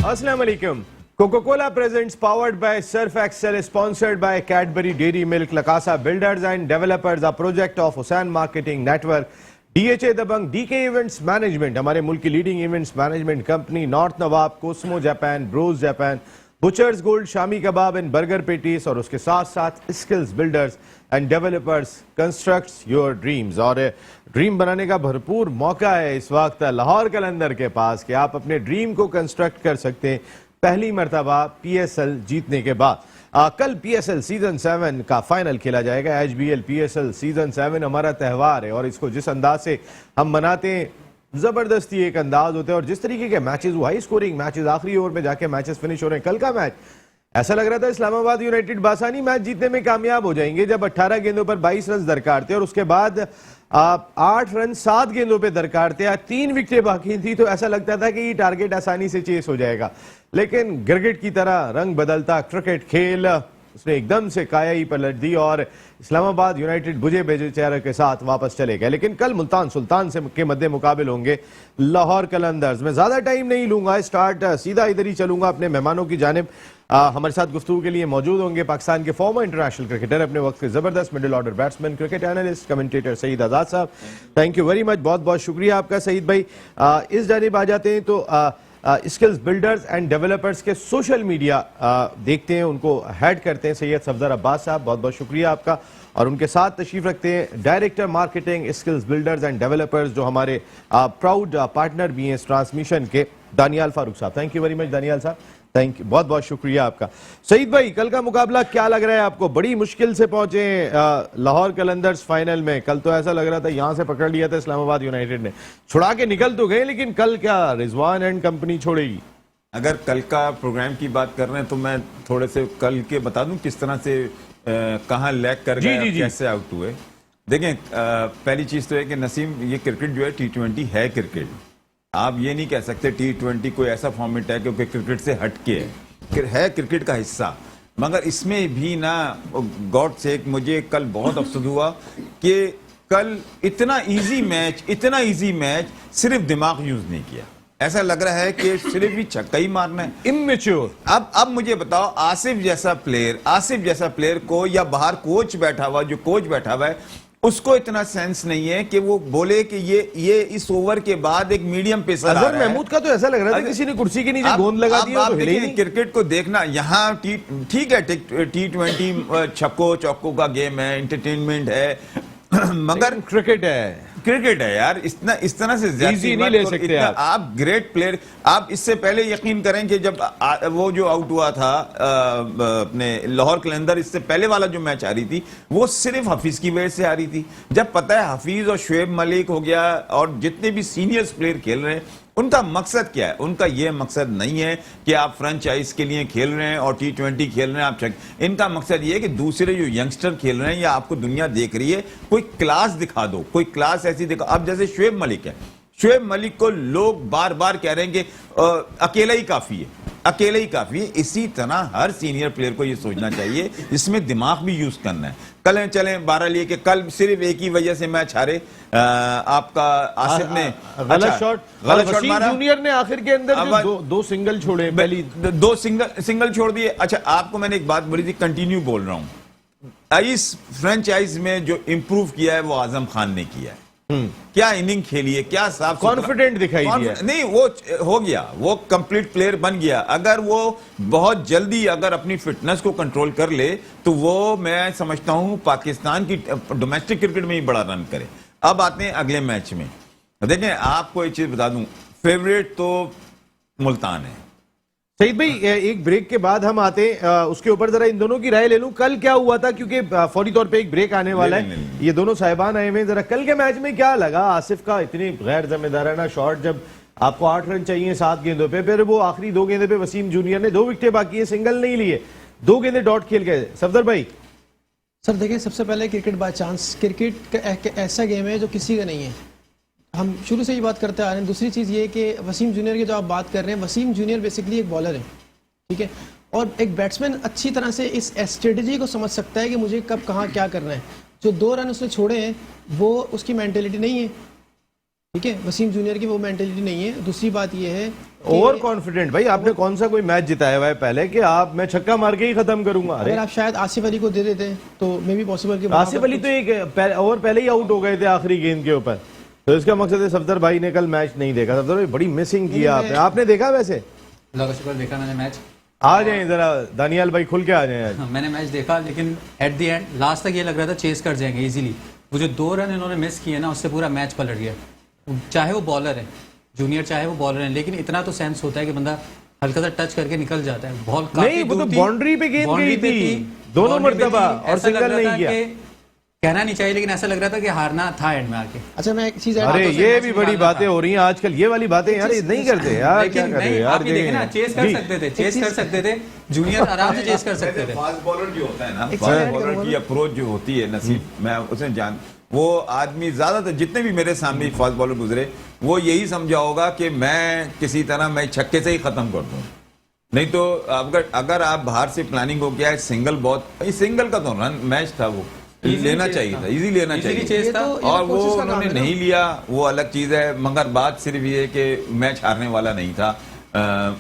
Assalamu alaikum. Coca-Cola presents powered by Surf Excel, sponsored by Cadbury Dairy Milk, Lakasa Builders and Developers, a project of Hussain Marketing Network, DHA Dabang, DK Events Management, हमारे मुल्क की leading events management company, North Nawab, Cosmo Japan, Bros Japan, Butchers Gold, shami kebab and burger patties और उसके साथ साथ skills builders and developers constructs your dreams. और dream बनाने का भरपूर मौका है इस वक्त लाहौर कलंदर के पास कि आप अपने ड्रीम को कंस्ट्रक्ट कर सकते हैं पहली मरतबा PSL जीतने के बाद। कल PSL सीजन 7 का फाइनल खेला जाएगा। HBL PSL सीजन 7 हमारा त्यौहार है और इसको जिस अंदाज से हम मनाते हैं, जबरदस्ती एक अंदाज होता है और जिस तरीके के मैचेस, हाई स्कोरिंग मैचेस, आखिरी ओवर में जाके मैचेस फिनिश हो रहे हैं। कल का मैच ऐसा लग रहा था इस्लामाबाद यूनाइटेड बासानी मैच जीतने में कामयाब हो जाएंगे जब 18 गेंदों पर 22 रन दरकार थे और उसके बाद 8 रन 7 गेंदों पे दरकार थे, 3 विकेटें बाकी थी, तो ऐसा लगता था कि ये टारगेट आसानी से चेस हो जाएगा। लेकिन गिरगिट की तरह रंग बदलता क्रिकेट खेल उसने एकदम से काया ही पलट दी और इस्लामाबाद यूनाइटेड बुझे भेजे चेहरे के साथ वापस चले गए। लेकिन कल मुल्तान सुल्तान से के मध्य मुकाबले होंगे लाहौर कलंदर्स। मैं ज्यादा टाइम नहीं लूंगा, स्टार्ट सीधा इधर ही चलूंगा अपने मेहमानों की जानिब। हमारे साथ गुफ्तगू के लिए मौजूद होंगे पाकिस्तान के फॉर्मर इंटरनेशनल क्रिकेटर, अपने वक्त के जबरदस्त middle order batsman, cricket analyst, commentator Saeed Azad साहब। थैंक यू वेरी मच, बहुत बहुत शुक्रिया आपका सईद भाई। इस जानिब आ जाते हैं तो स्किल्स बिल्डर्स एंड डेवलपर्स के सोशल मीडिया देखते हैं, उनको हेड करते हैं सैयद सफदर अब्बास साहब, बहुत बहुत शुक्रिया आपका। और उनके साथ तशरीफ रखते हैं director marketing skills builders and developers, जो हमारे प्राउड पार्टनर भी हैं इस ट्रांसमिशन के, दानियाल फारूक साहब। Thank you very much Daniyal साहब, थैंक यू, बहुत बहुत शुक्रिया आपका। सईद भाई, कल का मुकाबला क्या लग रहा है आपको? बड़ी मुश्किल से पहुंचे लाहौर कलंदर्स फाइनल में। कल तो ऐसा लग रहा था यहां से पकड़ लिया था इस्लामाबाद यूनाइटेड ने, छुड़ा के निकल तो गए, लेकिन कल क्या रिजवान एंड कंपनी छोड़ेगी? अगर कल का प्रोग्राम की बात कर रहे हैं तो मैं थोड़े से कल के बता दूं किस तरह से कहां लैग कर गए, कैसे आउट हुए। देखें, पहली चीज तो है कि नसीम, ये क्रिकेट जो है T20 है क्रिकेट। आप ये नहीं कह सकते T20 कोई ऐसा फॉर्मेट है क्योंकि क्रिकेट से हटके है क्रिकेट का हिस्सा। मगर इसमें भी ना, गॉड सेक, मुझे कल बहुत अफसोस हुआ कि कल इतना इजी मैच सिर्फ दिमाग यूज नहीं किया। ऐसा लग रहा है कि सिर्फ ही छक्का ही मारना है, इमेच्योर। अब मुझे बताओ, आसिफ जैसा प्लेयर को, या बाहर कोच बैठा हुआ है, उसको इतना सेंस नहीं है कि वो बोले कि ये इस ओवर के बाद एक मीडियम पेसर आ रहा है। महमूद का तो ऐसा लग रहा था किसी ने कुर्सी के नीचे गोंद लगा दी। आप देखिए क्रिकेट को देखना, यहाँ ठीक है T20 छक्कों चौकों का गेम है, एंटरटेनमेंट है, मगर क्रिकेट है यार। इस तरह से इजी नहीं ले सकते आप ग्रेट प्लेयर। आप इससे पहले यकीन करें कि जब वो जो आउट हुआ था अपने लाहौर कलंदर, इससे पहले वाला जो मैच आ रही थी, वो सिर्फ हफीज की वजह से आ रही थी। जब पता है हफीज और शुएब मलिक हो गया और जितने भी सीनियर्स प्लेयर खेल रहे हैं, उनका मकसद क्या है? उनका यह मकसद नहीं है कि आप फ्रेंचाइज के लिए खेल रहे हैं और T20 खेल रहे हैं आप इनका मकसद यह है कि दूसरे जो यंगस्टर खेल रहे हैं या आपको दुनिया देख रही है, कोई क्लास दिखा दो, कोई क्लास ऐसी दिखा। अब जैसे शुएब मलिक है, शुएब मलिक को लोग बार बार कह रहे हैं कि अकेला ही काफी है। इसी तरह हर सीनियर प्लेयर को यह सोचना चाहिए, इसमें दिमाग भी यूज करना है। कल चलें 12 लिए कि कल सिर्फ एक ही वजह से मैच हारे, आपका आसिफ ने गलत शॉट मारा, जूनियर ने आखिर के अंदर दो सिंगल छोड़े, पहली दो सिंगल छोड़ दिए। अच्छा, आपको मैंने एक बात बोली थी, कंटिन्यू बोल रहा हूं, इस फ्रेंचाइज में जो इंप्रूव किया है वो आजम खान ने किया है। क्या इनिंग खेली है, क्या साफ कॉन्फिडेंट दिखाई दिया। नहीं, वो हो गया, वो कंप्लीट प्लेयर बन गया। अगर वो बहुत जल्दी अगर अपनी फिटनेस को कंट्रोल कर ले तो वो, मैं समझता हूं, पाकिस्तान की डोमेस्टिक क्रिकेट में ही बड़ा रन करे। अब आते हैं अगले मैच में। देखें, आपको एक चीज बता दूं, फेवरेट तो मुल्तान है। सईद भाई, एक ब्रेक के बाद हम आते हैं उसके ऊपर जरा इन दोनों की राय ले लूं, कल क्या हुआ था, क्योंकि फौरी तौर पे एक ब्रेक आने वाला है। ये दोनों साहिबान आए हुए हैं, जरा कल के मैच में क्या लगा? आसिफ का इतनी गैर जिम्मेदाराना शॉट, जब आपको 8 रन चाहिए 7 गेंदों पे, फिर वो आखिरी 2 गेंदों पे वसीम जूनियर ने 2 विकेटें बाकी है, सिंगल नहीं लिए, 2 गेंदें डॉट खेल गए। सफदर भाई। सर देखिए, सबसे पहले क्रिकेट बाय चांस, क्रिकेट ऐसा गेम है जो किसी का नहीं है, हम शुरू से ही बात करते आ रहे हैं। दूसरी चीज़ ये कि वसीम जूनियर की जो आप बात कर रहे हैं, वसीम जूनियर बेसिकली एक बॉलर है, ठीक है, और एक बैट्समैन अच्छी तरह से इस स्ट्रेटजी को समझ सकता है कि मुझे कब कहाँ क्या करना है। जो 2 रन उसने छोड़े हैं वो उसकी मेंटेलिटी नहीं है, ठीक है, वसीम जूनियर की वो मेंटेलिटी नहीं है। दूसरी बात ये है ओवर कॉन्फिडेंट भाई, आपने कौन सा कोई मैच जिताया हुआ है पहले कि आप मैं छक्का मार के ही खत्म करूंगा? अरे अगर आप शायद आसिफ अली को दे देते तो मे भी पॉसिबल कि आसिफ अली तो एक ओवर पहले ही आउट हो गए थे आखिरी गेंद के ऊपर, तो इसका मकसद है सफदर भाई ने कल मैच नहीं देखा। सफदर भाई बड़ी मिसिंग किया आपने, आपने देखा वैसे? अल्लाह का शुक्र देखा मैंने मैच। आ जाए जरा दानियाल भाई, खुल के आ जाए आज। मैंने मैच देखा, लेकिन एट द एंड लास्ट तक ये लग रहा था चेस कर जाएंगे इजीली। वो जो 2 रन इन्होंने मिस किए ना, उससे पूरा मैच पलट गया। चाहे वो बॉलर है जूनियर, चाहे वो बॉलर है, लेकिन इतना तो सेंस होता है कि बंदा हल्का सा टच करके निकल जाता है। बॉल नहीं, वो तो बाउंड्री पे गेंद गई थी दोनों मर्तबा और सिंगल नहीं किया। कहना नहीं चाहिए, लेकिन ऐसा लग रहा था कि हारना था एंड में आके। अच्छा मैं एक चीज अरे ये भी बड़ी बातें हो रही हैं आजकल, ये वाली बातें यार ये नहीं करते यार, क्या लेकिन कर रहे हो नहीं, यार? आप ये देखें ना, चेस कर सकते थे, चेस कर सकते थे, जूनियर आराम से चेस कर सकते थे। फास्ट बॉलर जो होता है ना, एक फास्ट सेकंड बॉलर करूंगा की अप्रोच जो होती है नसीब, मैं उसे जान, वो आदमी ज्यादातर जितने भी मेरे सामने फास्ट बॉलर गुजरे, वो यही समझा होगा कि मैं किसी तरह मैं छक्के से ही खत्म कर दूं। नहीं तो अगर आप बाहर से प्लानिंग हो गया है सिंगल, बहुत सिंगल का तो रन मैच था, वो लेना चाहिए था, इजी लेना चाहिए था, और वो उन्होंने नहीं लिया, वो अलग चीज है। मगर बात सिर्फ ये है कि मैच हारने वाला नहीं था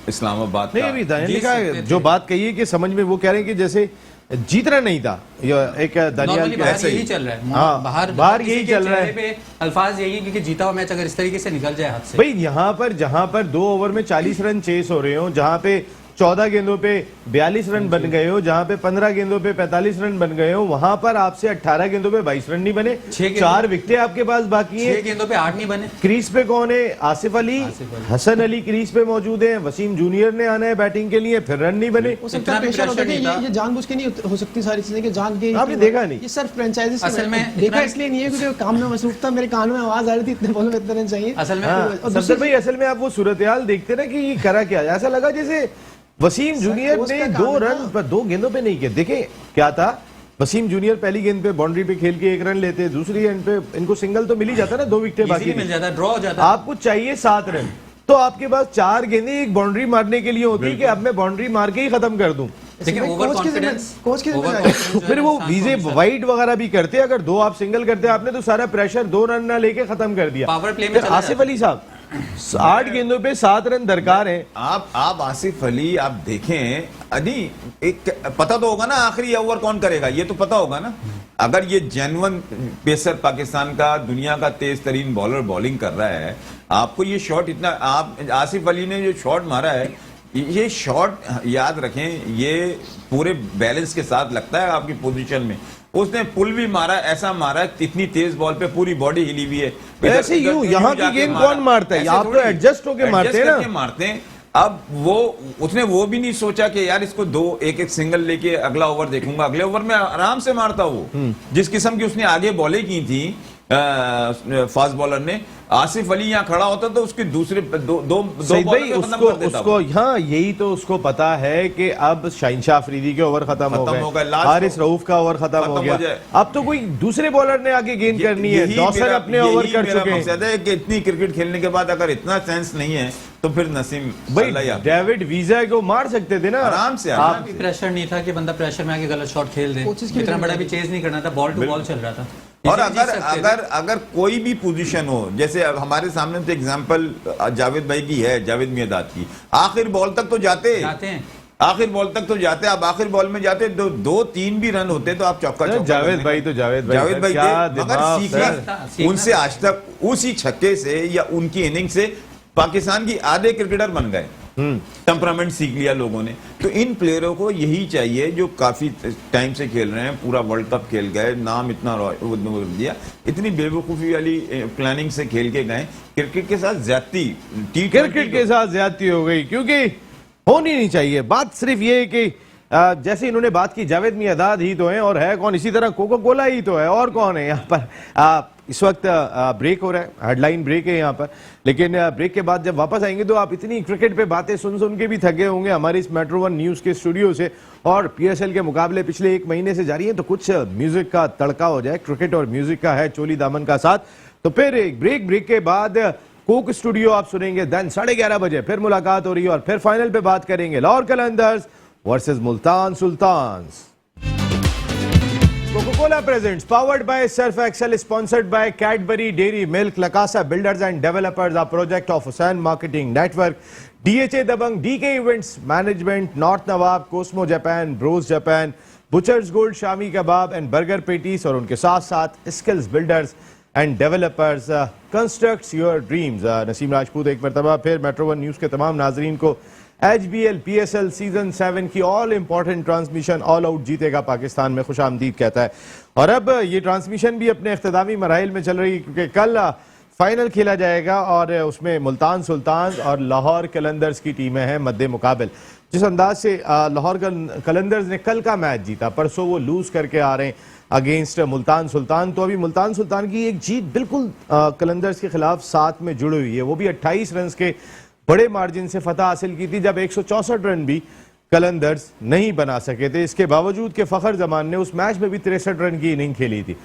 इस्लामाबाद नहीं, का। अभी दानियाल का जो बात कही है कि समझ में वो कह रहे हैं कि जैसे जीतना नहीं था, ये एक दानियाल के बाहर यही चल रहा है। हाँ, बाहर यही चल रहा है। अल्फाज यही है, क्योंकि जीता हुआ मैच अगर इस तरीके से निकल जाए हाथ से। भाई यहाँ पर जहां पर 2 ओवर में 40 रन चेस हो रहे हो, जहां पे 14 गेंदों पे 42 रन बन गए हो, जहां पे 15 गेंदों पे 45 रन बन गए हो, वहां पर आपसे 18 गेंदों पे 22 रन नहीं बने, 4 विकेटें आपके पास बाकी हैं, 6 गेंदों पे 8 नहीं बने। क्रीज पे कौन है? आसिफ अली, हसन अली क्रीज पे मौजूद है, वसीम जूनियर ने आना है बैटिंग के लिए, फिर रन नहीं बने। हो सकता है प्रेशर होता है कि ये जानबूझ के नहीं हो सकती सारी चीजें, कि जान के आपने देखा नहीं? ये सिर्फ फ्रेंचाइजी असल में देखा इसलिए नहीं है क्योंकि काम में मसरूफ था, मेरे कान में आवाज आ रही थी इतने बॉल में इतने रन चाहिए। असल में सफदर भाई, असल में आप वो सूरत-ए-हाल देखते ना कि ये करा क्या, ऐसा लगा जैसे वसीम जूनियर ने 2 रन पर 2 गेंदों पे नहीं किया। देखें क्या था, वसीम जूनियर पहली गेंद पे बाउंड्री पे खेल के 1 रन लेते, दूसरी गेंद पे इनको सिंगल तो मिल ही जाता ना, 2 विकेटें बाकी मिल जाता, ड्रॉ हो जाता। आपको चाहिए 7 रन, तो आपके पास 4 गेंदें एक बाउंड्री मारने के लिए होती है कि अब मैं बाउंड्री मार के ही खत्म कर दूं। देखिए ओवर कॉन्फिडेंस, कोच की जिम्मेदारी फिर वो वीजे वाइड वगैरह भी करते, अगर 2 आप सिंगल करते, आपने तो सारा प्रेशर 2 रन ना लेके खत्म कर दिया। पावर प्ले में आसिफ अली साहब 8 गेंदों पे 7 रन दरकार है। आप आसिफ अली आप देखें, नहीं एक पता तो होगा ना आखिरी ओवर कौन करेगा, ये तो पता होगा ना। अगर ये जेन्युइन पेसर पाकिस्तान का दुनिया का तेज तरीन बॉलर बॉलिंग कर रहा है, आपको ये शॉट इतना, आप आसिफ अली ने जो शॉट मारा है, ये शॉट याद रखें, ये पूरे बैलेंस के साथ लगता है आपकी पोजीशन में। उसने पुल भी मारा, ऐसा मारा इतनी तेज बॉल पे पूरी बॉडी हिली हुई है। ऐसे यूं यहाँ की गेंद कौन मारता है? आप तो एडजस्ट होके मारते हैं ना, मारते हैं। अब उसने वो भी नहीं सोचा कि यार इसको 2 एक सिंगल लेके अगला ओवर देखूंगा, अगले ओवर में आराम से मारता वो। जिस किस्म की उसने आगे बॉलें की थी फास्ट बॉलर ने, आसिफ अली यहाँ खड़ा होता तो उसके दूसरे दो बॉलर पे खत्म कर देता उसको हाँ, यही तो उसको पता है कि अब शाहिनशाह अफरीदी के ओवर खत्म हो गए, हारिस रऊफ का ओवर खत्म हो गया, अब तो कोई दूसरे बॉलर ने आगे गेंद करनी है। डॉसन अपने ओवर कर चुके हैं। कि इतनी क्रिकेट खेलने के बाद अगर इतना सेंस नहीं है तो फिर नसीम भाई डेविड वीजा को मार सकते थे ना आराम से। आप प्रेशर नहीं था कि बंदा प्रेशर में आके गलत शॉट खेल दे, इतना बड़ा भी चेज नहीं करना था, बॉल टू बॉल चल रहा था। और अगर कोई भी पोजीशन हो, जैसे हमारे सामने तो एग्जांपल जावेद भाई की है, जावेद मियादाद की, आखिर बॉल तक तो जाते हैं, आखिर बॉल तक तो जाते, आप आखिर बॉल में जाते, 2-3 भी रन होते तो आप चौका जावेद भाई मगर सीखना उनसे आज तक उसी छक्के से या उनकी इनिंग से पाकिस्तान की आधे क्रिकेटर बन गए, टेम्परामेंट सीख लिया लोगों ने। तो इन प्लेयरों को यही चाहिए जो काफी टाइम से खेल रहे हैं, पूरा वर्ल्ड कप खेल गए, नाम इतना दिया, इतनी बेवकूफी वाली प्लानिंग से खेल के गए, क्रिकेट के साथ ज्यादती, क्रिकेट के साथ ज्यादती हो गई, क्योंकि होनी नहीं चाहिए। बात सिर्फ ये है कि जैसे इन्होंने बात की, जावेद मियादाद ही तो हैं, और है कौन, इसी तरह कोका कोला ही तो है, और कौन है यहाँ पर। इस वक्त ब्रेक हो रहा है, हेडलाइन ब्रेक है यहाँ पर, लेकिन ब्रेक के बाद जब वापस आएंगे तो आप इतनी क्रिकेट पे बातें सुन के भी थके होंगे हमारे इस मेट्रो 1 न्यूज के स्टूडियो से, और पीएसएल के मुकाबले पिछले 1 महीने से जारी है, तो कुछ म्यूजिक का तड़का हो जाए, क्रिकेट और म्यूजिक का है चोली दामन का साथ। तो फिर एक ब्रेक के बाद कोक स्टूडियो आप सुनेंगे, देन 11:30 बजे फिर मुलाकात हो रही है, और फिर फाइनल पे बात करेंगे Lahore Qalandars versus Multan Sultans. Coca-Cola presents, powered by Surf Excel, sponsored by Cadbury Dairy Milk, Lakasa Builders and Developers, a project of Hussain Marketing Network, DHA Dabang, DK Events Management, North Nawab, Cosmo Japan, Bros Japan, Butcher's Gold, Shami Kebab and Burger Patties और उनके साथ साथ Skills Builders and Developers constructs your dreams. Naseem Rajput एक मरतबा फिर metro one news के तमाम नाजरीन को HBL PSL सीजन 7 की all important transmission all out जीतेगा पाकिस्तान में खुश आमदीद कहता है। और अब ये ट्रांसमिशन भी अपने इख्तितामी मराहिल में चल रही है क्योंकि कल फाइनल खेला जाएगा और उसमें मुल्तान सुल्तान और लाहौर कलंदर्स की टीमें हैं मद्दे मुकाबिल। जिस अंदाज से लाहौर कलंदर्स ने कल का मैच जीता, परसों वो लूज करके आ रहे हैं अगेंस्ट मुल्तान सुल्तान, तो अभी मुल्तान सुल्तान की एक जीत बिल्कुल कलंदर्स के खिलाफ साथ में जुड़ी हुई है। वो भी 28 रन के बड़े मार्जिन से फतह हासिल की थी जब 164 रन भी कलंदर्स नहीं बना सके थे। इसके बावजूद कि फखर जमान ने उस मैच में भी 63 रन की इनिंग खेली थी।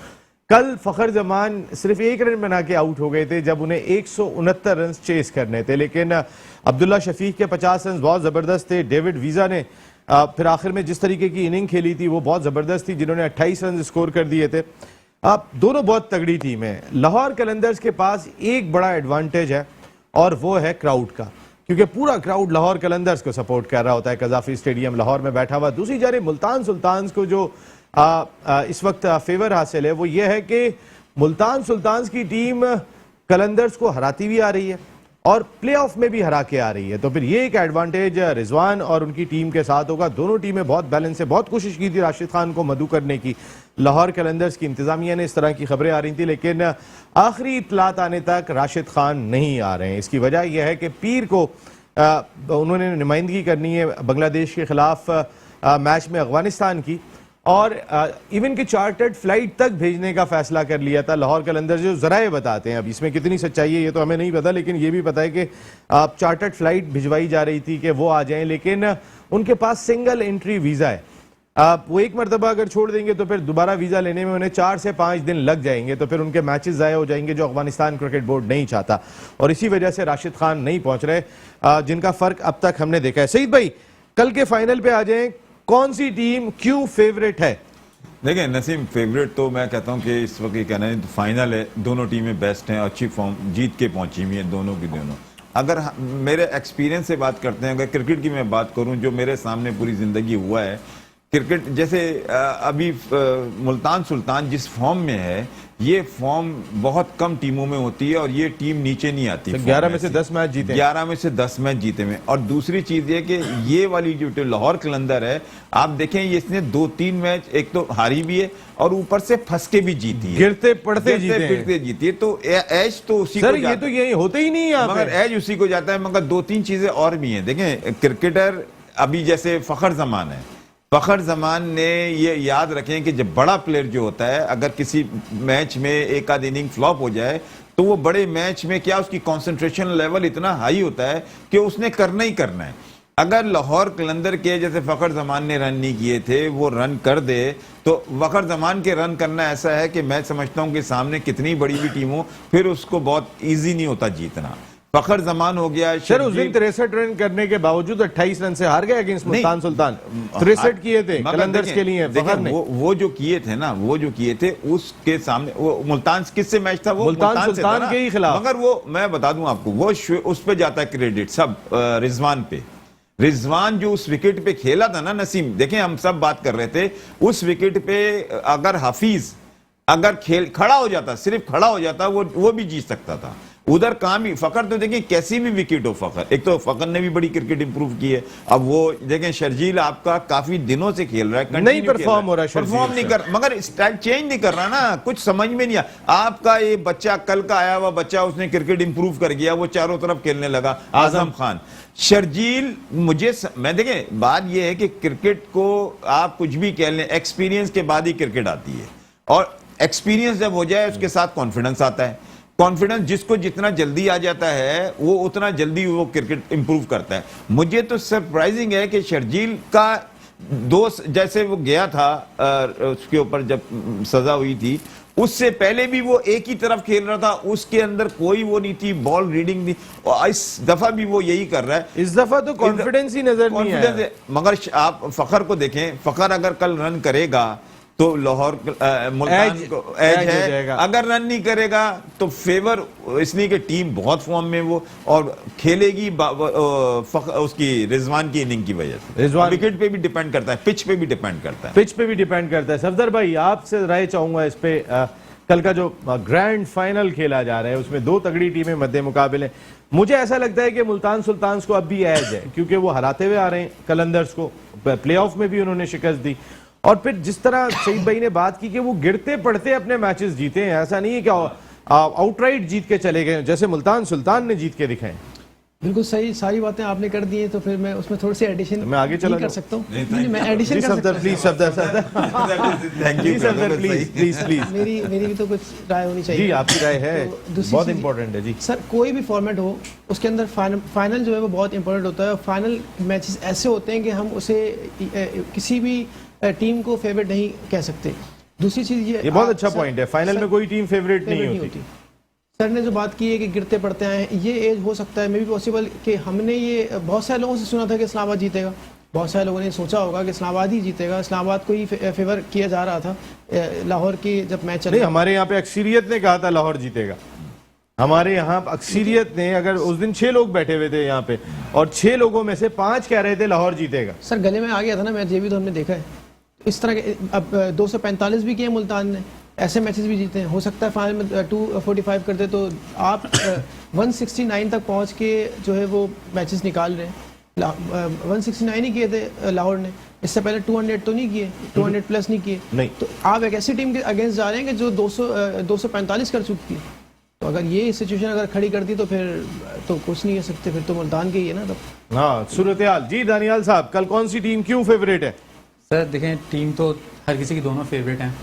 कल फखर जमान सिर्फ 1 रन बना के आउट हो गए थे जब उन्हें 169 रन चेस करने थे, लेकिन अब्दुल्ला शफीक के 50 रन बहुत ज़बरदस्त थे। डेविड वीज़ा ने फिर आखिर में जिस तरीके की इनिंग खेली थी वो बहुत ज़बरदस्त थी, जिन्होंने 28 रन स्कोर कर दिए थे। अब दोनों बहुत तगड़ी टीम है। लाहौर कलंदर्स के पास एक बड़ा एडवांटेज है और वो है क्राउड का, क्योंकि पूरा क्राउड लाहौर कलंदर्स को सपोर्ट कर रहा होता है। कजाफी स्टेडियम लाहौर में बैठा हुआ। दूसरी जानिब मुल्तान सुल्तान को जो इस वक्त फेवर हासिल है वो ये है कि मुल्तान सुल्तान की टीम कलंदर्स को हराती भी आ रही है और प्लेऑफ में भी हरा के आ रही है, तो फिर ये एक एडवांटेज रिजवान और उनकी टीम के साथ होगा। दोनों टीमें बहुत बैलेंस से बहुत कोशिश की थी राशिद खान को मदू करने की। लाहौर कलंदर्स की इंतजामिया ने इस तरह की खबरें आ रही थी, लेकिन आखिरी इतलात आने तक राशिद खान नहीं आ रहे हैं। इसकी वजह यह है कि पीर को उन्होंने नुमाइंदगी करनी है बांग्लादेश के खिलाफ मैच में अफगानिस्तान की, और इवन की चार्टर्ड फ्लाइट तक भेजने का फैसला कर लिया था लाहौर कलंदर्स। जो जराए बताते हैं, अब इसमें कितनी सच्चाई है ये तो हमें नहीं पता, लेकिन ये भी पता है कि चार्टर्ड फ्लाइट भिजवाई जा रही थी कि वो आ जाएं, लेकिन उनके पास सिंगल एंट्री वीज़ा है। वो एक मरतबा अगर छोड़ देंगे तो फिर दोबारा वीज़ा लेने में उन्हें 4 से 5 दिन लग जाएंगे, तो फिर उनके मैचेस ज़ाया हो जाएंगे जो अफगानिस्तान क्रिकेट बोर्ड नहीं चाहता, और इसी वजह से राशिद खान नहीं पहुंच रहे, जिनका फ़र्क अब तक हमने देखा है। सईद भाई, कल के फाइनल पे आ जाएं, कौन सी टीम क्यों फेवरेट है? देखिए नसीम, फेवरेट तो मैं कहता हूं कि इस वक्त ये कहना है फाइनल है, दोनों टीमें बेस्ट हैं, अच्छी फॉर्म जीत के पहुंची हुई हैं दोनों की दोनों। अगर मेरे एक्सपीरियंस से बात करते हैं, अगर क्रिकेट की मैं बात करूं जो मेरे सामने पूरी जिंदगी हुआ है क्रिकेट, जैसे अभी मुल्तान सुल्तान जिस फॉर्म में है, ये फॉर्म बहुत कम टीमों में होती है और ये टीम नीचे नहीं आती। 11 में से 10 मैच जीते, 11 में से 10 मैच जीते में। और दूसरी चीज ये कि ये वाली जो लाहौर कलंदर है, आप देखें ये इसने 2-3 मैच एक तो हारी भी है और ऊपर से फंस के भी जीती है, गिरते पड़ते जीती है। तो एज तो उसी सर को ये तो यही होते ही नहीं है, मगर एज उसी को जाता है। मगर 2-3 चीजें और भी हैं। देखें क्रिकेटर अभी जैसे फखर जमान है, फखर जमान ने ये याद रखें कि जब बड़ा प्लेयर जो होता है, अगर किसी मैच में एक आध इनिंग फ्लॉप हो जाए तो वो बड़े मैच में क्या उसकी कंसंट्रेशन लेवल इतना हाई होता है कि उसने करना ही करना है। अगर लाहौर कलंदर के जैसे फखर जमान ने रन नहीं किए थे वो रन कर दे, तो फखर जमान के रन करना ऐसा है कि मैं समझता हूं कि सामने कितनी बड़ी भी टीम हो फिर उसको बहुत ईजी नहीं होता जीतना। फखर जमान हो गया, सर उस दिन 63 रन करने के बावजूद 28 रन से हार गए अगेंस्ट मुल्तान सुल्तान। 63 किए थे कलंदर्स के लिए फखर ने। वो जो किए थे ना, वो जो किए थे उसके सामने वो मुल्तान किससे मैच था? वो मुल्तान सुल्तान के ही खिलाफ। मगर वो मैं बता दूं आपको, वो उस पे जाता है क्रेडिट सब रिजवान पे। रिजवान जो उस विकेट पे खेला था ना नसीम, देखें हम सब बात कर रहे थे उस विकेट पे, अगर हफीज अगर खेल खड़ा हो जाता, सिर्फ खड़ा हो जाता, वो भी जीत सकता था। उधर काम ही फखर तो देखिए कैसी भी विकेट हो फखर, एक तो फखर ने भी बड़ी क्रिकेट इंप्रूव की है। अब वो देखें शर्जील आपका काफी दिनों से खेल रहा है, नहीं परफॉर्म हो रहा है, परफॉर्म नहीं कर, मगर स्टाइल चेंज नहीं कर रहा ना, कुछ समझ में नहीं आया। आपका ये बच्चा कल का आया हुआ बच्चा, उसने क्रिकेट इंप्रूव कर गया, वो चारों तरफ खेलने लगा, आजम खान। शर्जील मैं देखें बात यह है कि क्रिकेट को आप कुछ भी कह लें, एक्सपीरियंस के बाद ही क्रिकेट आती है, और एक्सपीरियंस जब हो जाए उसके साथ कॉन्फिडेंस आता है। कॉन्फिडेंस जिसको जितना जल्दी आ जाता है वो उतना जल्दी वो क्रिकेट इंप्रूव करता है। मुझे तो सरप्राइजिंग है कि शर्जील का दोस्त जैसे वो गया था उसके ऊपर जब सजा हुई थी, उससे पहले भी वो एक ही तरफ खेल रहा था, उसके अंदर कोई वो नहीं थी, बॉल रीडिंग नहीं, और इस दफा भी वो यही कर रहा है। इस दफा तो कॉन्फिडेंस ही नजर नहीं आया। मगर आप फखर को देखें, फखर अगर कल रन करेगा तो लाहौर मुल्तान Edge- को एज edge हो है। जाएगा। अगर रन नहीं करेगा तो फेवर, इसलिए कि टीम बहुत फॉर्म में वो और खेलेगी उसकी रिजवान की इनिंग की वजह से। रिजवान- विकेट पे भी डिपेंड करता है, पिच पे भी डिपेंड करता है। पिच पे भी डिपेंड करता है। सफदर भाई, आपसे राय चाहूंगा इस पे। कल का जो ग्रैंड फाइनल खेला जा रहा है उसमें दो तगड़ी टीमें मध्य मुकाबले। मुझे ऐसा लगता है कि मुल्तान सुल्तान्स को अब भी एज है, क्योंकि वो हराते हुए आ रहे हैं कलंदर्स को, प्लेऑफ में भी उन्होंने शिकस्त दी। और फिर जिस तरह सईद भाई ने बात की कि वो गिरते पड़ते अपने मैचेस जीते हैं, ऐसा नहीं है कि आउटराइट जीत के चले गए जैसे मुल्तान सुल्तान ने जीत के दिखाए। बिल्कुल सही, सारी बातें आपने कर दी हैं, तो फिर मैं उसमें थोड़ी सी एडिशन मैं आगे चला कर जाऊं? सकता हूँ। नहीं, नहीं, मैं एडिशन कर सकता सफदर हूँ। Please, Safdar thank you please, Safdar please please please. मेरी भी तो कुछ राय होनी चाहिए। जी, आपकी राय है, तो दूसरी बहुत चीज़- इंपॉर्टेंट है जी। सर, कोई भी फॉर्मेट हो उसके अंदर फाइनल जो है वो बहुत इंपॉर्टेंट होता है। फाइनल मैचेस ऐसे होते हैं कि हम उसे किसी भी टीम को फेवरेट नहीं कह सकते। दूसरी चीज़ ये बहुत अच्छा पॉइंट है, फाइनल में कोई टीम फेवरेट नहीं फेवरेट होती। सर ने जो बात की है कि गिरते पड़ते आए हैं, ये एज हो सकता है, मे भी पॉसिबल कि हमने ये बहुत सारे लोगों से सुना था कि इस्लामाबाद जीतेगा, बहुत सारे लोगों ने सोचा होगा कि इस्लामाबाद ही जीतेगा, इस्लामाबाद को ही फेवर किया जा रहा था लाहौर की जब मैच नहीं, चला। हमारे यहाँ पे अक्सरियत ने कहा था लाहौर जीतेगा। हमारे यहाँ अक्सरियत ने, अगर उस दिन 6 लोग बैठे हुए थे यहाँ पे और 6 लोगों में से 5 कह रहे थे लाहौर जीतेगा। सर गले में आ गया था ना मैच, ये भी तो हमने देखा है। इस तरह के अब 245 भी किए मुल्तान ने, ऐसे मैचेस भी जीते हैं। हो सकता है फाइनल में 245 करते तो आप 169 तक पहुंच के जो है वो मैचेस निकाल रहे हैं। 169 ही किए थे लाहौर ने, इससे पहले 200 तो नहीं किए, 200 प्लस नहीं किए। नहीं। तो आप एक ऐसी टीम के अगेंस्ट जा रहे हैं कि जो 245 कर चुकी है। तो अगर ये सिचुएशन अगर खड़ी कर दी तो फिर तो कुछ नहीं कर सकते, फिर तो मुल्तान के ही है ना तब। हाँ, सूरत हाल जी। दानियाल साहब, कल कौन सी टीम क्यों फेवरेट है? सर देखें, टीम तो हर किसी की दोनों फेवरेट हैं।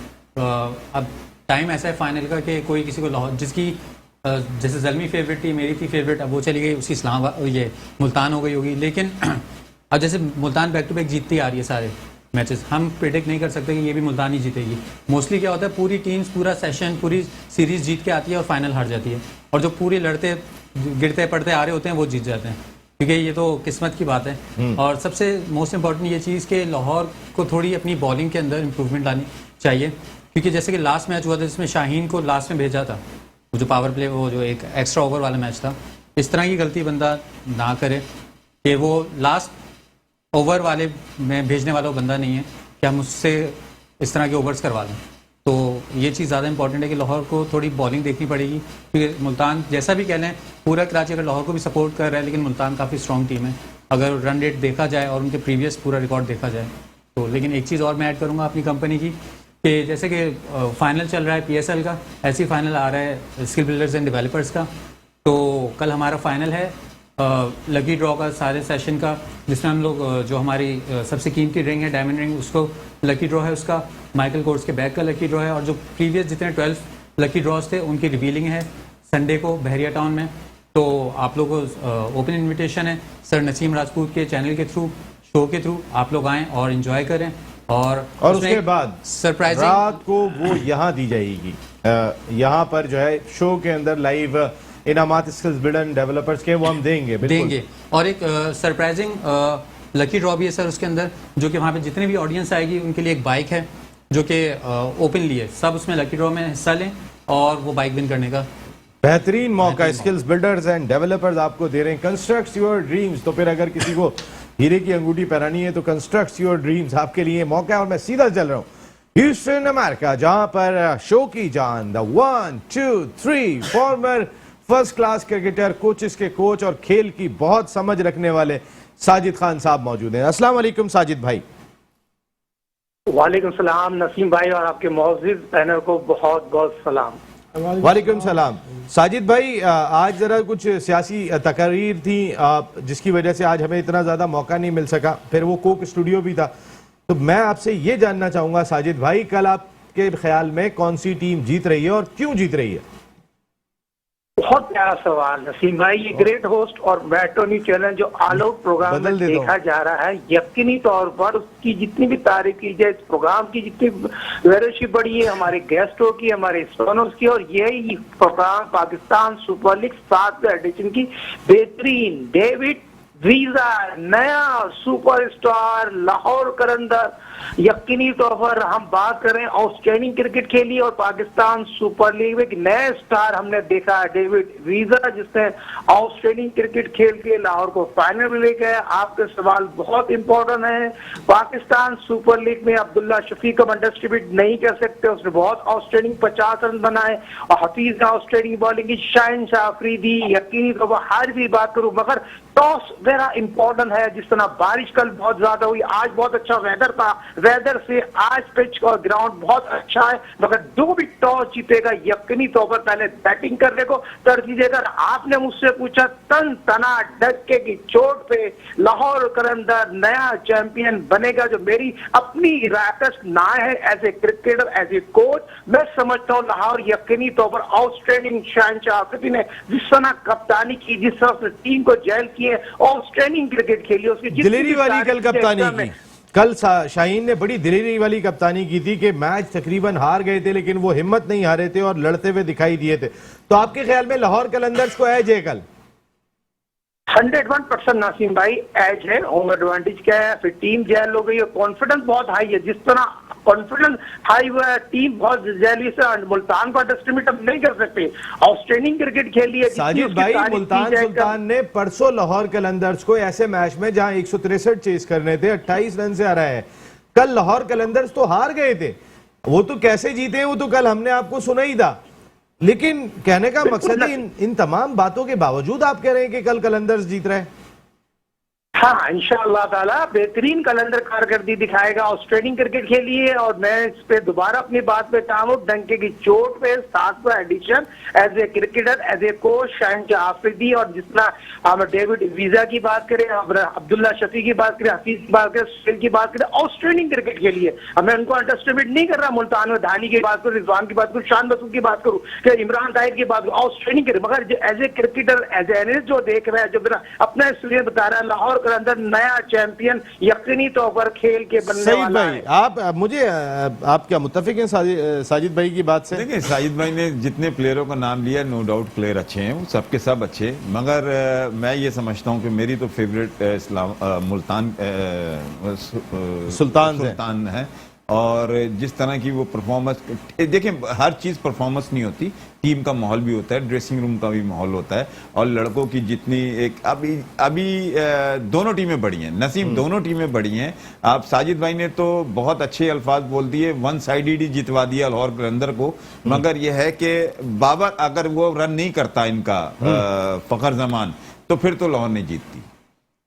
अब टाइम ऐसा है फाइनल का कि कोई किसी को लाहौर, जिसकी जैसे जलमी फेवरेट थी, मेरी थी फेवरेट, अब वो चली गई, उसकी इस्लामाबाद ये मुल्तान हो गई होगी। लेकिन अब जैसे मुल्तान बैक टू बैक जीतती आ रही है सारे मैचेस, हम प्रिडिक्ट नहीं कर सकते कि ये भी मुल्तान ही जीतेगी। मोस्टली क्या होता है, पूरी टीम्स पूरा सेशन पूरी सीरीज जीत के आती है और फाइनल हार जाती है, और जो पूरे लड़ते गिरते पड़ते आ रहे होते हैं वो जीत जाते हैं, क्योंकि ये तो किस्मत की बात है। और सबसे मोस्ट इंपॉर्टेंट ये चीज़ कि लाहौर को थोड़ी अपनी बॉलिंग के अंदर इंप्रूवमेंट लानी चाहिए, क्योंकि जैसे कि लास्ट मैच हुआ था जिसमें शाहीन को लास्ट में भेजा था, वो जो पावर प्ले, वो जो एक एक्स्ट्रा ओवर वाला मैच था, इस तरह की गलती बंदा ना करे कि वो लास्ट ओवर वाले में भेजने वाला वो बंदा नहीं है कि हम उससे इस तरह के ओवर्स करवा लें। तो ये चीज़ ज़्यादा इंपॉर्टेंट है कि लाहौर को थोड़ी बॉलिंग देखनी पड़ेगी, क्योंकि मुल्तान जैसा भी कह लें, पूरा कराची अगर लाहौर को भी सपोर्ट कर रहा है, लेकिन मुल्तान काफ़ी स्ट्रॉन्ग टीम है अगर रन रेट देखा जाए और उनके प्रीवियस पूरा रिकॉर्ड देखा जाए तो। लेकिन एक चीज़ और मैं ऐड करूँगा अपनी कंपनी की, कि जैसे कि फाइनल चल रहा है PSL का, ऐसी फाइनल आ रहा है स्किल बिल्डर्स एंड डेवलपर्स का। तो कल हमारा फाइनल है लकी ड्रॉ का, सारे सेशन का, जिसमें हम लोग जो हमारी सबसे कीमती रिंग है डायमंड रिंग, उसको लकी ड्रॉ है उसका, माइकल कोर्स के बैग का लकी ड्रॉ है, और जो प्रीवियस जितने 12 लकी ड्रॉज थे उनकी रिवीलिंग है संडे को बहरिया टाउन में। तो आप लोगों को ओपन इन्विटेशन है सर नसीम राजपूत के चैनल के थ्रू, शो के थ्रू, आप लोग आएँ और इन्जॉय करें। और उसके बाद सरप्राइजिंग रात को वो यहाँ दी जाएगी, यहाँ पर जो है शो के अंदर लाइव इनामात स्किल्स बिल्डर डेवलपर्स के वो हम देंगे, देंगे। और एक सरप्राइजिंग लकी ड्रॉ भी है सर उसके अंदर, जो कि वहाँ पे जितने भी ऑडियंस आएगी उनके लिए एक बाइक है जो कि ओपनली है, सब उसमें लकी ड्रॉ में हिस्सा लें और वो बाइक विन करने का बेहतरीन मौका स्किल्स बिल्डर्स एंड डेवलपर्स आपको दे रहे हैं। कंस्ट्रक्ट योर ड्रीम्स, तो फिर अगर किसी को हीरे की अंगूठी पहनानी है तो कंस्ट्रक्ट योर ड्रीम्स आपके लिए मौका है। और मैं सीधा चल रहा हूँ ह्यूस्टन अमेरिका, जहां पर शो की जान the 1 2 3 farmer first class cricketer, coaches के कोच और खेल की बहुत समझ रखने वाले साजिद खान साहब मौजूद हैं। अस्सलाम वालेकुम साजिद भाई। वालेकुम सलाम नसीम भाई, और आपके मौजूद पैनल को बहुत बहुत सलाम। वालेकुम सलाम। साजिद भाई, आज जरा कुछ सियासी तकरीर थी जिसकी वजह से आज हमें इतना ज्यादा मौका नहीं मिल सका, फिर वो कोक स्टूडियो भी था, तो मैं आपसे ये जानना चाहूंगा साजिद भाई, कल आपके ख्याल में कौन सी टीम जीत रही है और क्यों जीत रही है? बहुत प्यारा सवाल नसीम भाई। ये ग्रेट होस्ट और मैट्रोनी चैनल जो आलोक प्रोग्राम में देखा जा रहा है, यकीनी तौर पर उसकी जितनी भी तारीफ की जाए, इस प्रोग्राम की जितनी व्यूअरशिप बढ़ी है, हमारे गेस्टों की, हमारे स्पॉन्सर्स की, और यही प्रोग्राम पाकिस्तान सुपर लीग 7वें एडिशन की बेहतरीन डेविड वीजा नया सुपरस्टार लाहौर कलंदर यकीनी तौर पर हम बात करें आउटस्टैंडिंग क्रिकेट खेली और पाकिस्तान सुपर लीग में एक नए स्टार हमने देखा है, डेविड वीजा, जिसने आउटस्टैंडिंग क्रिकेट खेल के लाहौर को फाइनल में ले गए। आपके सवाल बहुत इंपॉर्टेंट है। पाकिस्तान सुपर लीग में अब्दुल्ला शफीक को अंडर एस्टिमेट नहीं कर सकते, उसने बहुत आउटस्टैंडिंग 50 रन बनाए और हफीज ने आउटस्टैंडिंग बॉलिंग की, शाहिन शाह अफरीदी, यकीनी तौर पर हार भी बात करूं, मगर टॉस वेरा इंपॉर्टेंट है। जिस तरह बारिश कल बहुत ज्यादा हुई, आज बहुत अच्छा वेदर था, वेदर से आज पिच और ग्राउंड बहुत अच्छा है, मगर जो भी टॉस जीतेगा यकीनी तौर पर पहले बैटिंग करने को तरजीह देगा। आपने मुझसे पूछा तन तना डक्के की चोट पे लाहौर कलंदर नया चैंपियन बनेगा, जो मेरी अपनी रायकश ना है as a cricketer, as a coach, मैं समझता हूँ लाहौर यकीनी तौर पर आउटस्टैंडिंग शहनशाह आफरीदी ने जिस तरह कप्तानी की, जिस तरह से टीम को जेल किए, आउटस्टैंडिंग क्रिकेट खेली, उसकी दिलेरी वाली कल कप्तानी की, कल शाहीन ने बड़ी दिलेरी वाली कप्तानी की थी कि मैच तकरीबन हार गए थे लेकिन वो हिम्मत नहीं हारे थे और लड़ते हुए दिखाई दिए थे। तो आपके ख्याल में लाहौर कलंदर्स को एज है कल? 101% नासिम भाई एज है, होम एडवांटेज क्या है, फिर टीम जेल हो गई और कॉन्फिडेंस बहुत हाई है। जिस तरह कॉन्फिडेंस हाई हुआ है, टीम बहुत जेली से, मुल्तान को अंडरएस्टिमेट हम नहीं कर सकते, आउटस्टैंडिंग क्रिकेट खेली है। साजिद भाई, मुल्तान सुल्तान ने परसों लाहौर कलंदर्स को ऐसे मैच में जहां 163 चेस करने थे 28 रन से हराया है। कल लाहौर कलंदर्स तो हार गए थे, वो तो कैसे जीते वो तो कल हमने आपको सुना ही था। लेकिन कहने का मकसद है इन तमाम बातों के बावजूद आप कह रहे हैं कि कल कलंदर्स जीत रहे हैं। हाँ, इंशाअल्लाह ताला बेहतरीन कलंदर कारकर्दगी दिखाएगा। आउटस्टैंडिंग क्रिकेट खेली है और मैं इस पे दोबारा अपनी बात पे कहूँ, डंके की चोट पे 700 addition as a cricketer, as a coach, Shaheen Shah Afridi, और जितना हम डेविड वीजा की बात करें, अब्दुल्ला शफी की बात करें, हफीज की बात करें, सुहेल की बात करें, आउटस्टैंडिंग क्रिकेट खेली है। अब मैं उनको अंडरएस्टिमेट नहीं कर रहा, मुल्तान में धानी की बात करूँ, रिजवान की बात करूँ, शान मसूद की बात करूँ, इमरान ताहिर की बात करूँ, आउटस्टैंडिंग क्रिकेट, मगर as a cricketer, as a analyst जो देख रहा है, जो मेरा अपना एक्सपीरियंस बता रहा है, लाहौर के अंदर नया चैंपियन यकीनी तौर पर खेल के बनने वाला है। आप मुझे आप क्या मुत्तफिक हैं साजिद भाई की बात से? देखिए, साजिद भाई ने जितने प्लेयरों का नाम लिया, नो डाउट प्लेयर अच्छे हैं, वो सबके सब अच्छे, मगर मैं ये समझता हूँ कि मेरी तो फेवरेट मुल्तान सुल्तान है। और जिस तरह की वो परफॉर्मेंस, देखिए हर चीज़ परफॉर्मेंस नहीं होती, टीम का माहौल भी होता है, ड्रेसिंग रूम का भी माहौल होता है, और लड़कों की जितनी एक अभी दोनों टीमें बड़ी हैं नसीम, दोनों टीमें बड़ी हैं। आप साजिद भाई ने तो बहुत अच्छे अल्फाज बोल दिए, वन साइडेड ही जितवा दिया लाहौर कलंदर को, मगर यह है कि बाबर अगर वो रन नहीं करता इनका फखर जमान, तो फिर तो लाहौर नहीं जीतती।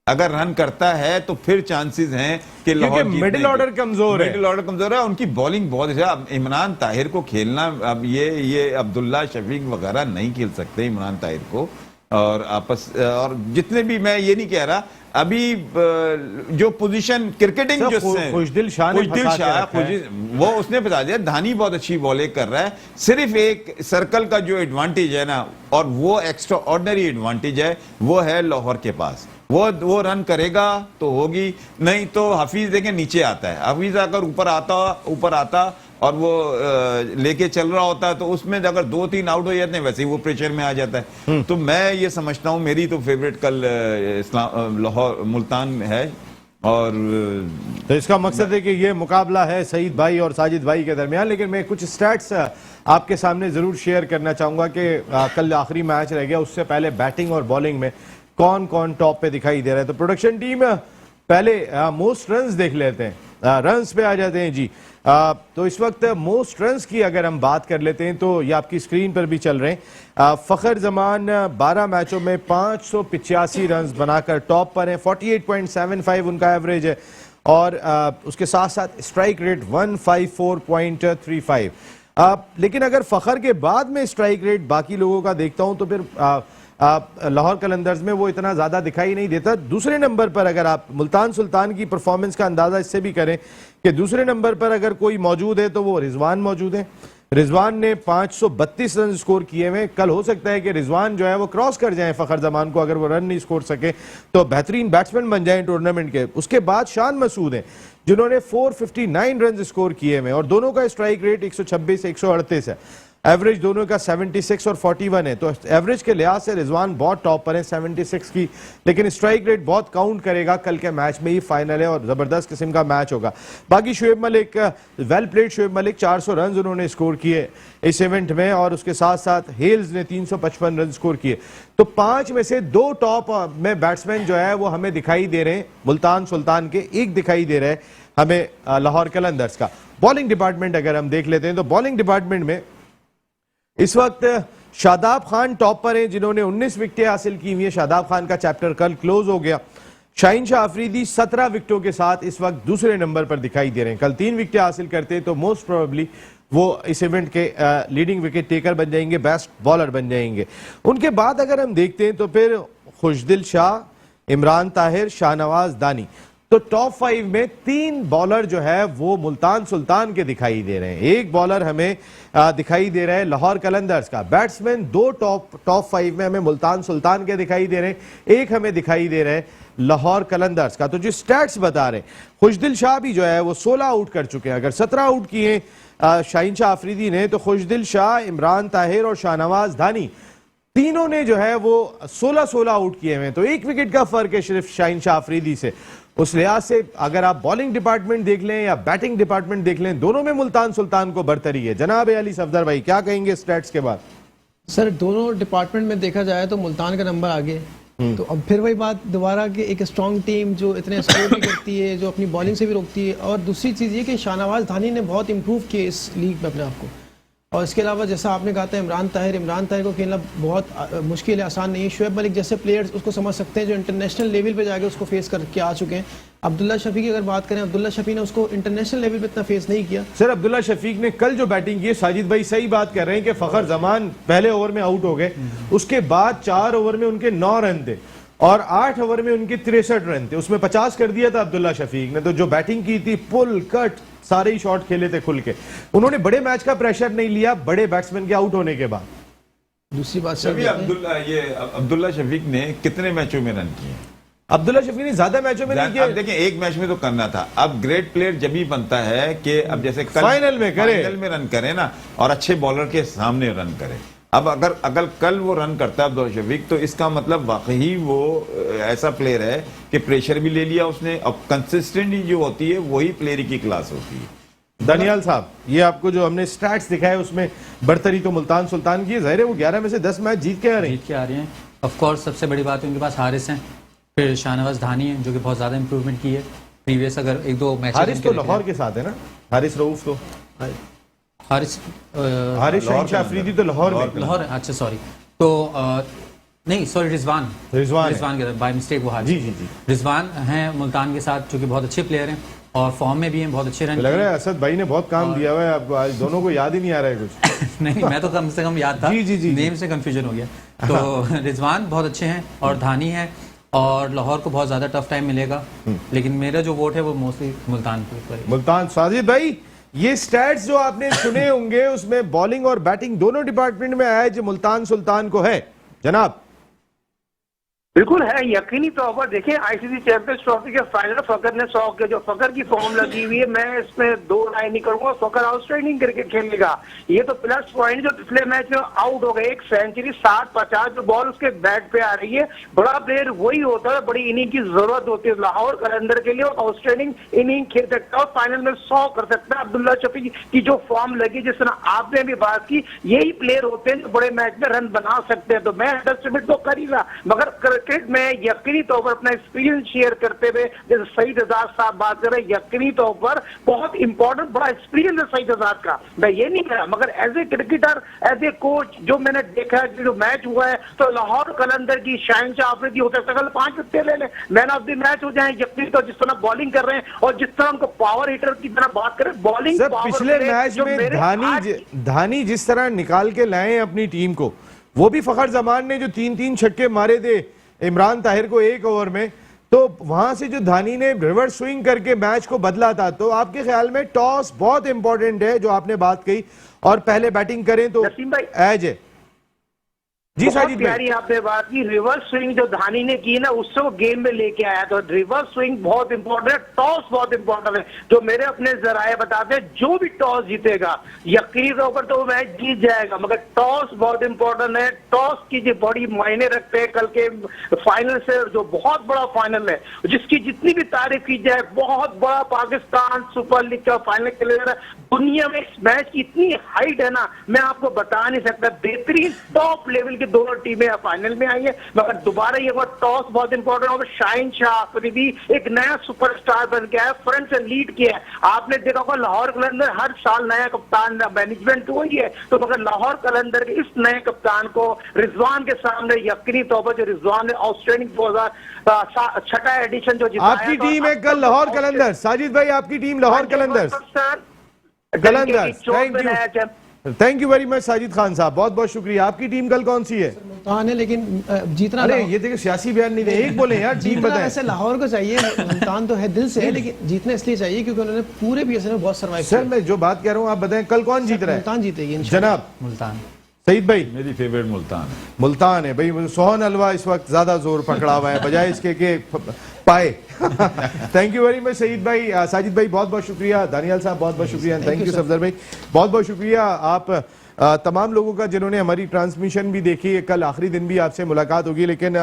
अगर रन करता है तो फिर चांसेस हैं कि लाहौर मिडिल ऑर्डर कमजोर है, मिडिल ऑर्डर कमजोर है, उनकी बॉलिंग बहुत है। अब इमरान ताहिर को खेलना, अब ये अब्दुल्ला शफीक वगैरह नहीं खेल सकते इमरान ताहिर को, और जितने भी, मैं ये नहीं कह रहा, अभी जो पोजीशन क्रिकेटिंग जो खुशदिल शाह वो उसने बता दिया, धानी बहुत अच्छी बॉलिंग कर रहा है, सिर्फ एक सर्कल का जो एडवांटेज है ना, और वो एक्स्ट्रा ऑर्डिनरी एडवांटेज है, वो है लाहौर के पास। वो रन करेगा तो होगी, नहीं तो हफीज देखें नीचे आता है, हफीज अगर ऊपर आता और वो लेके चल रहा होता है, तो उसमें अगर 2-3 आउट हो जाते हैं, वैसे ही वो प्रेशर में आ जाता है। तो मैं ये समझता हूँ, मेरी तो फेवरेट कल लाहौर मुल्तान है। और तो इसका मकसद है कि ये मुकाबला है सईद भाई और साजिद भाई के दरमियान। लेकिन मैं कुछ स्टैट्स आपके सामने जरूर शेयर करना चाहूंगा कि कल आखिरी मैच रह गया, उससे पहले बैटिंग और बॉलिंग में कौन कौन टॉप पे दिखाई दे रहा है। तो प्रोडक्शन टीम पहले मोस्ट रन्स देख लेते हैं, रन्स पे आ जाते हैं जी। तो इस वक्त मोस्ट रन्स की अगर हम बात कर लेते हैं तो ये आपकी स्क्रीन पर भी चल रहे हैं। फखर जमान 12 मैचों में 585 रन्स बनाकर टॉप पर हैं, 48.75 उनका एवरेज है, और उसके साथ साथ स्ट्राइक रेट 154.35। लेकिन अगर फखर के बाद में स्ट्राइक रेट बाकी लोगों का देखता हूं तो फिर लाहौर कलंदर्स में वो इतना ज्यादा दिखाई नहीं देता। दूसरे नंबर पर अगर आप मुल्तान सुल्तान की परफॉर्मेंस का अंदाजा इससे भी करें कि दूसरे नंबर पर अगर कोई मौजूद है तो वो रिजवान मौजूद है। रिजवान ने 532 रन स्कोर किए हुए। कल हो सकता है कि रिजवान जो है वो क्रॉस कर जाए फखर जमान को, अगर वो रन नहीं स्कोर सके तो बेहतरीन बैट्समैन बन जाए टूर्नामेंट के। उसके बाद शान मसूद हैं जिन्होंने 459 रन स्कोर किए हुए और दोनों का स्ट्राइक रेट 126-138 है। एवरेज दोनों का 76 और 41 है, तो एवरेज के लिहाज से रिजवान बहुत टॉप पर है 76 की, लेकिन स्ट्राइक रेट बहुत काउंट करेगा। कल के मैच में ही फाइनल है और जबरदस्त किस्म का मैच होगा। बाकी Shoaib Malik, well played Shoaib Malik, 400 run उन्होंने स्कोर किए इस इवेंट में, और उसके साथ साथ हेल्स ने 355 रन स्कोर किए। तो 5 में से 2 टॉप में बैट्समैन जो है वो हमें दिखाई दे रहे हैं मुल्तान सुल्तान के, एक दिखाई दे रहा है हमें लाहौर कलंदर्स का। बॉलिंग डिपार्टमेंट अगर हम देख लेते हैं तो बॉलिंग डिपार्टमेंट में इस वक्त शादाब खान टॉप पर हैं जिन्होंने 19 विकेटें हासिल की हुई है। शादाब खान का चैप्टर कल क्लोज हो गया। शाहीन शाह अफरीदी 17 विकेटों के साथ इस वक्त दूसरे नंबर पर दिखाई दे रहे हैं। कल 3 विकेटें हासिल करते तो मोस्ट प्रोबेबली वो इस इवेंट के लीडिंग विकेट टेकर बन जाएंगे, बेस्ट बॉलर बन जाएंगे। उनके बाद अगर हम देखते हैं तो फिर खुशदिल शाह, इमरान ताहिर, शाहनवाज दानी, तो टॉप 5 में 3 बॉलर जो है वो मुल्तान सुल्तान के दिखाई दे रहे हैं। एक बॉलर हमें दिखाई दे रहा है लाहौर कलंदर्स का। बैट्समैन 2 टॉप 5 में हमें मुल्तान सुल्तान के दिखाई दे रहे हैं, एक हमें दिखाई दे रहा है लाहौर कलंदर्स का। तो जो स्टैट्स बता रहे हैं, खुशदिल शाह भी जो है वो 16 आउट कर चुके हैं। अगर 17 आउट किए शाहीन शाह अफरीदी ने, तो खुशदिल शाह, इमरान ताहिर और शाहनवाज दानी तीनों ने जो है वो 16-16 आउट किए हुए हैं। तो 1 विकेट का फर्क है सिर्फ शाहीन शाह अफरीदी से। उस लिहाज से अगर आप बॉलिंग डिपार्टमेंट देख लें या बैटिंग डिपार्टमेंट देख लें, दोनों में मुल्तान सुल्तान को बरतरी है। जनाब अली सफदर भाई क्या कहेंगे स्टैट्स के बाद? सर दोनों डिपार्टमेंट में देखा जाए तो मुल्तान का नंबर आगे। तो अब फिर वही बात दोबारा कि एक स्ट्रॉन्ग टीम जो इतने स्कोर भी करती है, जो अपनी बॉलिंग से भी रोकती है, और दूसरी चीज़ ये कि शाहनवाज धानी ने बहुत इंप्रूव किया इस लीग में अपने आप को। और इसके अलावा जैसा आपने कहा था इमरान ताहिर को खेलना बहुत मुश्किल है, आसान नहीं है। शुएब मलिक जैसे प्लेयर्स उसको समझ सकते हैं जो इंटरनेशनल लेवल पे जाके उसको फेस करके आ चुके हैं। अब्दुल्ला शफीक की अगर बात करें, अब्दुल्ला शफीक ने उसको इंटरनेशनल लेवल पे इतना फेस नहीं किया। सर अब्दुल्ला शफीक ने कल जो बैटिंग की, साजिद भाई सही बात कर रहे हैं कि फखर जमान पहले ओवर में आउट हो गए, उसके बाद 4 ओवर में उनके 9 रन थे और 8 ओवर में उनके 63 रन थे, उसमें 50 कर दिया था अब्दुल्ला शफीक ने। तो जो बैटिंग की थी, पुल कट सारे ही शॉट खेले थे खुल के। उन्होंने बड़े मैच का प्रेशर नहीं लिया बड़े बैट्समैन के आउट होने के बाद। दूसरी बात सर, अब्दुल्ला शफीक ने कितने मैचों में रन किए? अब्दुल्ला शफीक ने ज्यादा मैचों में नहीं किया। अब देखिए एक मैच में तो करना था। अब ग्रेट प्लेयर जब ही बनता है कि अब जैसे फाइनल में रन करे ना, और अच्छे बॉलर के सामने रन करे। अब अगर कल वो रन करता है अब्दुल्ला शफीक, तो इसका मतलब वाकई वो ऐसा प्लेयर है कि प्रेशर भी ले लिया उसने। अब कंसिस्टेंटली जो होती है वही प्लेयर की क्लास होती है। दानियाल साहब, ये आपको जो हमने स्टैट्स दिखाए उसमें बरतरी तो मुल्तान सुल्तान की है। जाहिर है वो 11 में से 10 मैच जीत के आ रहे हैं। ऑफ कोर्स सबसे बड़ी बात है उनके पास हारिस हैं, फिर शाहनवाज धानी है जो कि बहुत ज्यादा इंप्रूवमेंट की है प्रीवियस अगर 1-2 मैच। हारिस तो लाहौर के साथ है ना, हारिस रऊफ तो हारिस शाहीन शाह अफरीदी तो लाहौर। अच्छा सॉरी, तो नहीं सॉरी रिजवान के बाय मिस्टेक वो हारिस। जी रिजवान हैं मुल्तान के साथ जो कि बहुत अच्छे प्लेयर हैं और फॉर्म में भी हैं, बहुत अच्छे रन। लग रहा है असद भाई ने बहुत काम दिया हुआ है आपको, आज दोनों को याद ही नहीं आ रहा है कुछ। नहीं मैं तो कम से कम याद था, जी नेम से कंफ्यूजन हो गया। तो रिजवान बहुत अच्छे हैं और धानी है, और लाहौर को बहुत ज्यादा टफ टाइम मिलेगा, लेकिन मेरा जो वोट है वो मोस्टली मुल्तान के ऊपर है। मुल्तान। साजिद भाई, ये स्टैट्स जो आपने सुने होंगे उसमें बॉलिंग और बैटिंग दोनों डिपार्टमेंट में आया जो मुल्तान सुल्तान को है। जनाब बिल्कुल है, यकीनी तौर पर देखें आईसीसी चैंपियंस ट्रॉफी के फाइनल फकर ने 100 के जो फकर की फॉर्म लगी हुई है, मैं इसमें 2 राय नहीं करूंगा। फकर आउटस्टैंडिंग क्रिकेट खेलेगा, ये तो प्लस पॉइंट जो पिछले मैच में आउट हो गए, 1 सेंचुरी 60-50 जो बॉल उसके बैट पे आ रही है। बड़ा प्लेयर वही होता है, बड़ी इनिंग की जरूरत होती है लाहौर कलंदर के लिए, और आउटस्टैंडिंग इनिंग खेल सकता है और फाइनल में 100 कर सकता है। अब्दुल्ला शफीक की जो फॉर्म लगी, जिस तरह आपने भी बात की, यही प्लेयर होते हैं जो बड़े मैच में रन बना सकते हैं। तो मैं अंडरस्टिमेट तो कर ही रहा, मगर क्रिकेट में यकीनी तौर पर अपना एक्सपीरियंस शेयर करते हुए जैसे सईद आजाद साहब बात कर रहे हैं, यकीनी तौर पर बहुत इंपॉर्टेंट बड़ा एक्सपीरियंस है सईद आजाद का, मैं ये नहीं कह रहा, मगर as a cricketer as a coach जो मैंने देखा है जो मैच हुआ है, तो लाहौर कलंदर की शाहीन शाह अफरीदी हो सकता है 5 विकेट ले ले, मैन ऑफ द मैच हो जाए। यकीनी तौर जिस तरह बॉलिंग कर रहे हैं और जिस तरह उनको पावर हिटर की तरह बात करें, बॉलिंग पिछले मैच में धानी जिस तरह निकाल के लाए अपनी टीम को, वो भी फखर जमान ने जो 3-3 छक्के मारे थे इमरान ताहिर को 1 ओवर में, तो वहां से जो धानी ने रिवर्स स्विंग करके मैच को बदला था। तो आपके ख्याल में टॉस बहुत इंपॉर्टेंट है जो आपने बात कही, और पहले बैटिंग करें तो एज है। जी बहुत साजिद भाई। प्यारी आपने बात की। रिवर्स स्विंग जो धानी ने की ना, उससे वो गेम में लेके आया। तो रिवर्स स्विंग बहुत इंपॉर्टेंट है, टॉस बहुत इंपॉर्टेंट है। जो मेरे अपने जराए बताते हैं, जो भी टॉस जीतेगा यकीनी तौर पर तो वो मैच जीत जाएगा, मगर टॉस बहुत इंपॉर्टेंट है। टॉस की जो बड़ी मायने रखते हैं कल के फाइनल से, जो बहुत बड़ा फाइनल है, जिसकी जितनी भी तारीफ की जाए, बहुत बड़ा पाकिस्तान सुपर लीग का फाइनल खेलेगा है। दुनिया में इस मैच की इतनी हाइट है ना, मैं आपको बता नहीं सकता। बेहतरीन टॉप लेवल की दोनों टीमें फाइनल में आई है, मगर दोबारा ये बार टॉस बहुत इंपॉर्टेंट है। और शाहीन शाह अफरीदी एक नया सुपरस्टार बन गया है, फ्रंट से लीड किया है। आपने देखा होगा लाहौर कलंदर हर साल नया कप्तान मैनेजमेंट हुई है, तो मगर लाहौर कलंदर के इस नए कप्तान को रिजवान के सामने यकीनी तौर पर, जो रिजवान ने ऑस्ट्रेलियन 2006 एडिशन जो जिताया, आपकी टीम है कल लाहौर कलंदर। साजिद भाई, आपकी team Lahore Qalandar. Thank you very much Sajid Khan साहब, बहुत बहुत शुक्रिया। आपकी टीम कल कौन सी है? मुल्तान है, लेकिन जीतना अरे ये देखिए सियासी बयान नहीं दे, एक बोले यार, टीम जीतना बताएं। ऐसे लाहौर को चाहिए। मुल्तान तो है दिल से है, लेकिन जीतना इसलिए चाहिए क्योंकि उन्होंने पूरे PSL में बहुत सर्वाइव सर मैं जो बात कह रहा हूँ आप बताएं, कल कौन जीत रहा है? मुल्तान जीतेगी इंशाल्लाह। जनाब मुल्तान। सईद भाई? मेरी फेवरेट मुल्तान है। मुल्तान है भाई। सोहन हलवा इस वक्त ज्यादा जोर पकड़ा हुआ है बजाय इसके के पाए। Thank you very much Saeed भाई। साजिद भाई बहुत बहुत शुक्रिया। दानियाल साहब बहुत बहुत शुक्रिया। थैंक यू सफदर भाई, बहुत बहुत शुक्रिया आप तमाम लोगों का जिन्होंने हमारी ट्रांसमिशन भी देखी है। कल आखिरी दिन भी आपसे मुलाकात होगी, लेकिन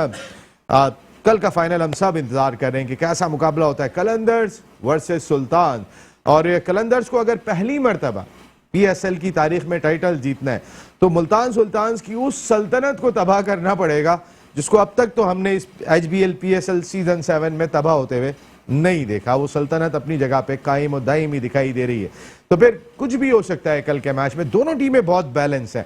कल का फाइनल हम सब इंतजार कर रहे हैं कि कैसा मुकाबला होता है, कलंदर्स वर्सेस सुल्तान। और कलंदर्स को अगर पहली मरतबा PSL की तारीख में टाइटल जीतना है तो मुल्तान सुल्तान्स की उस सल्तनत को तबाह करना पड़ेगा जिसको अब तक तो हमने इस HBL PSL सीजन 7 में तबाह होते हुए नहीं देखा। वो सल्तनत अपनी जगह पे कायम और दायम ही दिखाई दे रही है। तो फिर कुछ भी हो सकता है कल के मैच में। दोनों टीमें बहुत बैलेंस है।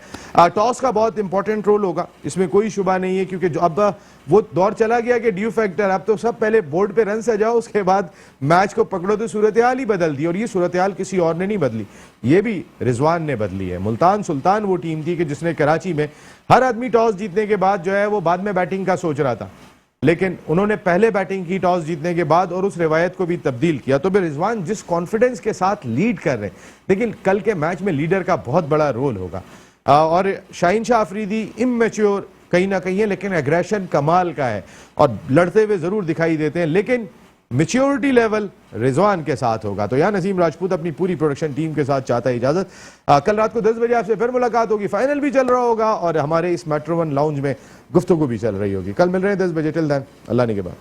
टॉस का बहुत इंपॉर्टेंट रोल होगा, इसमें कोई शुबा नहीं है, क्योंकि जो अब वो दौर चला गया कि ड्यू फैक्टर, अब तो सब पहले बोर्ड पे रन सजाओ, उसके बाद मैच को पकड़ो। तो सूरत हाल ही बदल दी, और ये सूरत हाल किसी और ने नहीं बदली, ये भी रिजवान ने बदली है। मुल्तान सुल्तान वो टीम थी कि जिसने कराची में हर आदमी टॉस जीतने के बाद जो है वो बाद में बैटिंग का सोच रहा था, लेकिन उन्होंने पहले बैटिंग की टॉस जीतने के बाद और उस रिवायत को भी तब्दील किया। तो फिर रिजवान जिस कॉन्फिडेंस के साथ लीड कर रहे हैं, लेकिन कल के मैच में लीडर का बहुत बड़ा रोल होगा। और शाहीन शाह अफरीदी इमैच्योर कहीं ना कहीं है, लेकिन एग्रेशन कमाल का है और लड़ते हुए जरूर दिखाई देते हैं, लेकिन मैच्योरिटी लेवल रिजवान के साथ होगा। तो यहाँ नसीम राजपूत अपनी पूरी प्रोडक्शन टीम के साथ चाहता है इजाजत। कल रात को 10 बजे आपसे फिर मुलाकात होगी, फाइनल भी चल रहा होगा और हमारे इस मेट्रो वन लाउंज में गुफ्तगू भी चल रही होगी। कल मिल रहे हैं 10 बजे। टिल देन अल्लाह ने के बाद।